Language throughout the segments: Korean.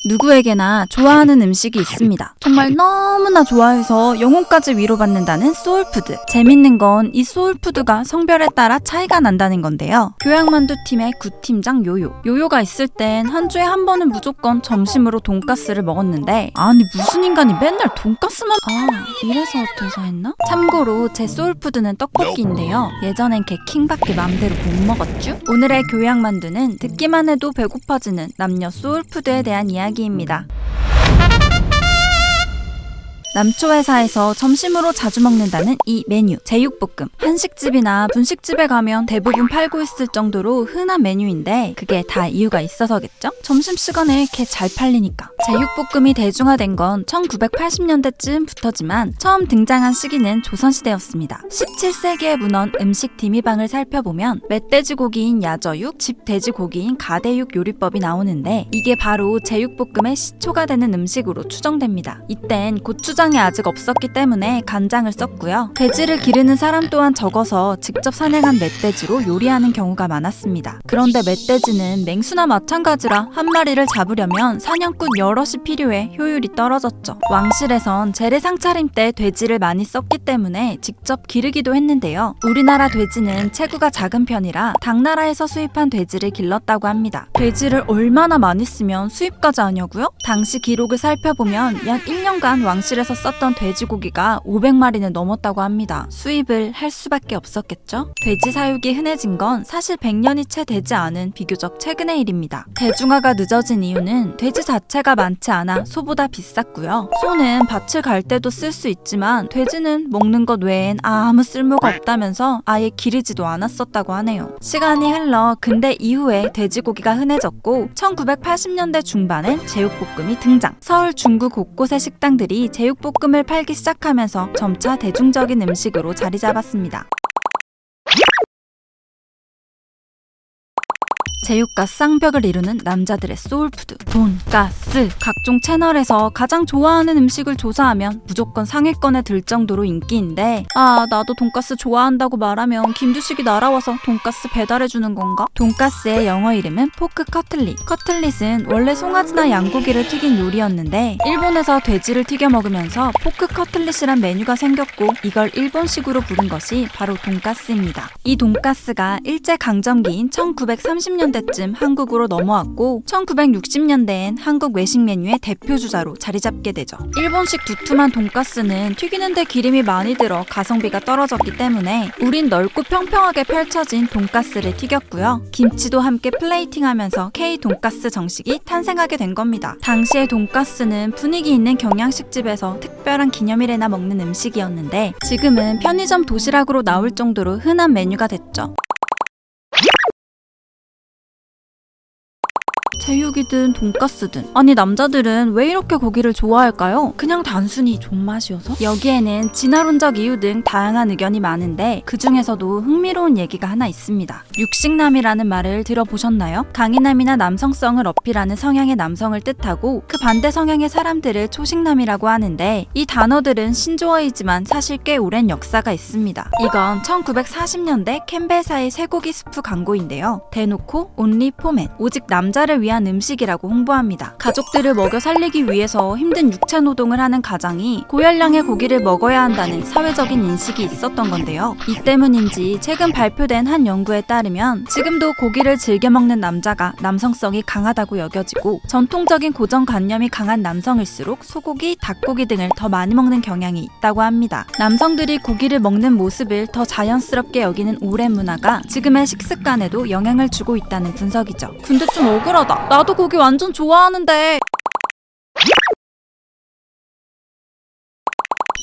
누구에게나 좋아하는 음식이 있습니다. 정말 너무나 좋아해서 영혼까지 위로받는다는 소울푸드. 재밌는 건 이 소울푸드가 성별에 따라 차이가 난다는 건데요. 교양만두팀의 구팀장 요요. 요요가 있을 땐 한 주에 한 번은 무조건 점심으로 돈가스를 먹었는데, 아니 무슨 인간이 맨날 돈가스만... 이래서 퇴사했나? 참고로 제 소울푸드는 떡볶이인데요. 예전엔 개킹밖에 맘대로 못 먹었죠? 오늘의 교양만두는 듣기만 해도 배고파지는 남녀 소울푸드에 대한 이야기입니다. 남초회사에서 점심으로 자주 먹는다는 이 메뉴, 제육볶음. 한식집이나 분식집에 가면 대부분 팔고 있을 정도로 흔한 메뉴인데 그게 다 이유가 있어서겠죠? 점심시간에 개 잘 팔리니까. 제육볶음이 대중화된 건 1980년대쯤부터지만 처음 등장한 시기는 조선시대였습니다. 17세기의 문헌 음식디미방을 살펴보면 멧돼지고기인 야저육, 집돼지고기인 가대육 요리법이 나오는데 이게 바로 제육볶음의 시초가 되는 음식으로 추정됩니다. 이땐 고추장이 아직 없었기 때문에 간장을 썼고요. 돼지를 기르는 사람 또한 적어서 직접 산행한 멧돼지로 요리하는 경우가 많았습니다. 그런데 멧돼지는 맹수나 마찬가지라 한 마리를 잡으려면 사냥꾼 여럿이 필요해 효율이 떨어졌죠. 왕실에선 재래상 차림 때 돼지를 많이 썼기 때문에 직접 기르기도 했는데요. 우리나라 돼지는 체구가 작은 편이라 당나라에서 수입한 돼지를 길렀다고 합니다. 돼지를 얼마나 많이 쓰면 수입까지 하냐고요? 당시 기록을 살펴보면 약 1년간 왕실에서 썼던 돼지고기가 500마리는 넘었다고 합니다. 수입을 할 수밖에 없었겠죠? 돼지 사육이 흔해진 건 사실 100년이 채 되지 않은 비교적 최근의 일입니다. 대중화가 늦어진 이유는 돼지 자체가 많지 않아 소보다 비쌌고요. 소는 밭을 갈 때도 쓸 수 있지만 돼지는 먹는 것 외엔 아무 쓸모가 없다면서 아예 기르지도 않았었다고 하네요. 시간이 흘러 근대 이후에 돼지고기가 흔해졌고 1980년대 중반엔 제육볶음이 등장. 서울 중구 곳곳의 식당들이 제육볶음을 팔기 시작하면서 점차 대중적인 음식으로 자리 잡았습니다. 제육과 쌍벽을 이루는 남자들의 소울푸드, 돈가스. 각종 채널에서 가장 좋아하는 음식을 조사하면 무조건 상위권에 들 정도로 인기인데 나도 돈가스 좋아한다고 말하면 김주식이 날아와서 돈가스 배달해주는 건가? 돈가스의 영어 이름은 포크 커틀릿. 커틀릿은 원래 송아지나 양고기를 튀긴 요리였는데 일본에서 돼지를 튀겨 먹으면서 포크 커틀릿이란 메뉴가 생겼고 이걸 일본식으로 부른 것이 바로 돈가스입니다. 이 돈가스가 일제강점기인 1930년대 쯤 한국으로 넘어왔고 1960년대엔 한국 외식 메뉴의 대표주자로 자리 잡게 되죠. 일본식 두툼한 돈가스는 튀기는데 기름이 많이 들어 가성비가 떨어졌기 때문에 우린 넓고 평평하게 펼쳐진 돈가스를 튀겼고요. 김치도 함께 플레이팅하면서 K 돈가스 정식이 탄생하게 된 겁니다. 당시의 돈가스는 분위기 있는 경양식집에서 특별한 기념일에나 먹는 음식이었는데 지금은 편의점 도시락으로 나올 정도로 흔한 메뉴가 됐죠. 제육이든 돈가스든 아니 남자들은 왜 이렇게 고기를 좋아할까요? 그냥 단순히 존맛이어서? 여기에는 진화론적 이유 등 다양한 의견이 많은데 그 중에서도 흥미로운 얘기가 하나 있습니다. 육식남이라는 말을 들어보셨나요? 강인함이나 남성성을 어필하는 성향의 남성을 뜻하고 그 반대 성향의 사람들을 초식남이라고 하는데 이 단어들은 신조어이지만 사실 꽤 오랜 역사가 있습니다. 이건 1940년대 캠벨사의 쇠고기 스프 광고인데요. 대놓고 only for men, 오직 남자를 위한 음식이라고 홍보합니다. 가족들을 먹여 살리기 위해서 힘든 육체 노동을 하는 가장이 고열량의 고기를 먹어야 한다는 사회적인 인식이 있었던 건데요. 이 때문인지 최근 발표된 한 연구에 따르면 지금도 고기를 즐겨 먹는 남자가 남성성이 강하다고 여겨지고 전통적인 고정관념이 강한 남성일수록 소고기, 닭고기 등을 더 많이 먹는 경향이 있다고 합니다. 남성들이 고기를 먹는 모습을 더 자연스럽게 여기는 오랜 문화가 지금의 식습관에도 영향을 주고 있다는 분석이죠. 근데 좀 억울하다. 나도 고기 완전 좋아하는데.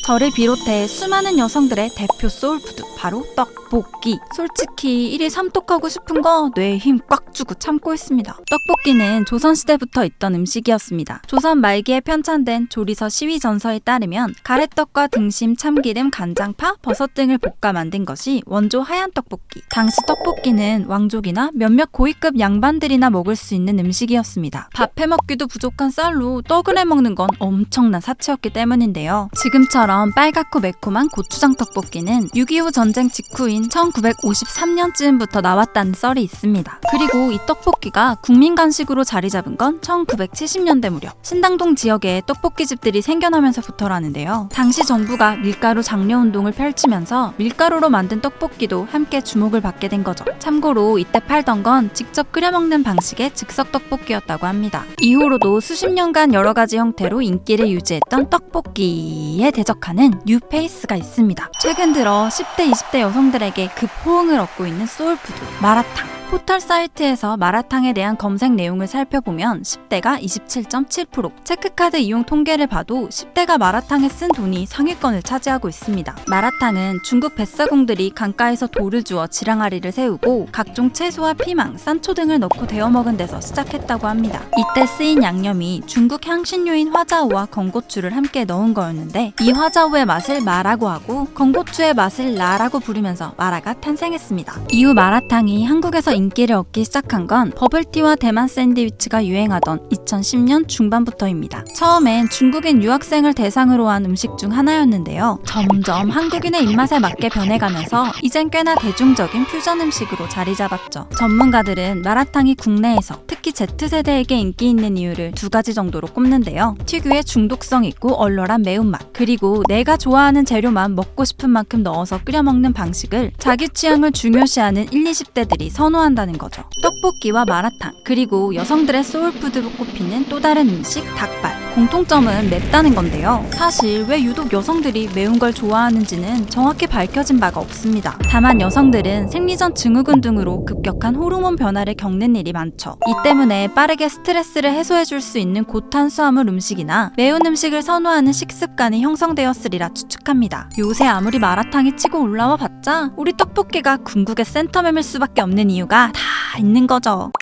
저를 비롯해 수많은 여성들의 대표 소울푸드 바로 떡볶이. 솔직히 일이 삼톡하고 싶은 거 뇌에 힘 꽉 주고 참고 있습니다. 떡볶이는 조선시대부터 있던 음식이었습니다. 조선 말기에 편찬된 조리서 시위전서에 따르면 가래떡과 등심, 참기름, 간장파, 버섯 등을 볶아 만든 것이 원조 하얀 떡볶이. 당시 떡볶이는 왕족이나 몇몇 고위급 양반들이나 먹을 수 있는 음식이었습니다. 밥해 먹기도 부족한 쌀로 떡을 해 먹는 건 엄청난 사치였기 때문인데요. 지금처럼 이런 빨갛고 매콤한 고추장 떡볶이는 6.25 전쟁 직후인 1953년쯤부터 나왔다는 썰이 있습니다. 그리고 이 떡볶이가 국민 간식으로 자리 잡은 건 1970년대 무렵 신당동 지역에 떡볶이집들이 생겨나면서부터라는데요. 당시 정부가 밀가루 장려 운동을 펼치면서 밀가루로 만든 떡볶이도 함께 주목을 받게 된 거죠. 참고로 이때 팔던 건 직접 끓여 먹는 방식의 즉석 떡볶이였다고 합니다. 이후로도 수십 년간 여러 가지 형태로 인기를 유지했던 떡볶이에 대적하는 뉴페이스가 있습니다. 최근 들어 10대, 20대 여성들에게 급 호응을 얻고 있는 소울푸드 마라탕. 포털 사이트에서 마라탕에 대한 검색 내용을 살펴보면 10대가 27.7%, 체크카드 이용 통계를 봐도 10대가 마라탕에 쓴 돈이 상위권을 차지하고 있습니다. 마라탕은 중국 뱃사공들이 강가에서 돌을 주어 지랑아리를 세우고 각종 채소와 피망, 산초 등을 넣고 데워 먹은 데서 시작했다고 합니다. 이때 쓰인 양념이 중국 향신료인 화자오와 건고추를 함께 넣은 거였는데 이 화자오의 맛을 마라고 하고 건고추의 맛을 라라고 부르면서 마라가 탄생했습니다. 이후 마라탕이 한국에서 인기를 얻기 시작한 건 버블티와 대만 샌드위치가 유행하던 2010년 중반부터입니다. 처음엔 중국인 유학생을 대상으로 한 음식 중 하나였는데요. 점점 한국인의 입맛에 맞게 변해가면서 이젠 꽤나 대중적인 퓨전 음식으로 자리 잡았죠. 전문가들은 마라탕이 국내에서 특히 Z세대에게 인기 있는 이유를 두 가지 정도로 꼽는데요. 특유의 중독성 있고 얼얼한 매운맛, 그리고 내가 좋아하는 재료만 먹고 싶은 만큼 넣어서 끓여 먹는 방식을 자기 취향을 중요시하는 1, 20대들이 선호한다는 거죠. 떡볶이와 마라탕, 그리고 여성들의 소울푸드로 꼽히는 또 다른 음식 닭발. 공통점은 맵다는 건데요. 사실 왜 유독 여성들이 매운 걸 좋아하는지는 정확히 밝혀진 바가 없습니다. 다만 여성들은 생리전 증후군 등으로 급격한 호르몬 변화를 겪는 일이 많죠. 이 때문에 빠르게 스트레스를 해소해줄 수 있는 고탄수화물 음식이나 매운 음식을 선호하는 식습관이 형성되었으리라 추측합니다. 요새 아무리 마라탕이 치고 올라와 봤자 우리 떡볶이가 궁극의 센터맴일 수밖에 없는 이유가 다 있는 거죠.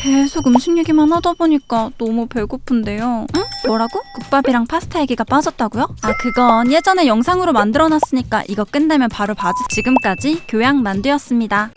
계속 음식 얘기만 하다 보니까 너무 배고픈데요. 응? 뭐라고? 국밥이랑 파스타 얘기가 빠졌다고요? 아, 그건 예전에 영상으로 만들어놨으니까 이거 끝내면 바로 봐주. 지금까지 교양만두였습니다.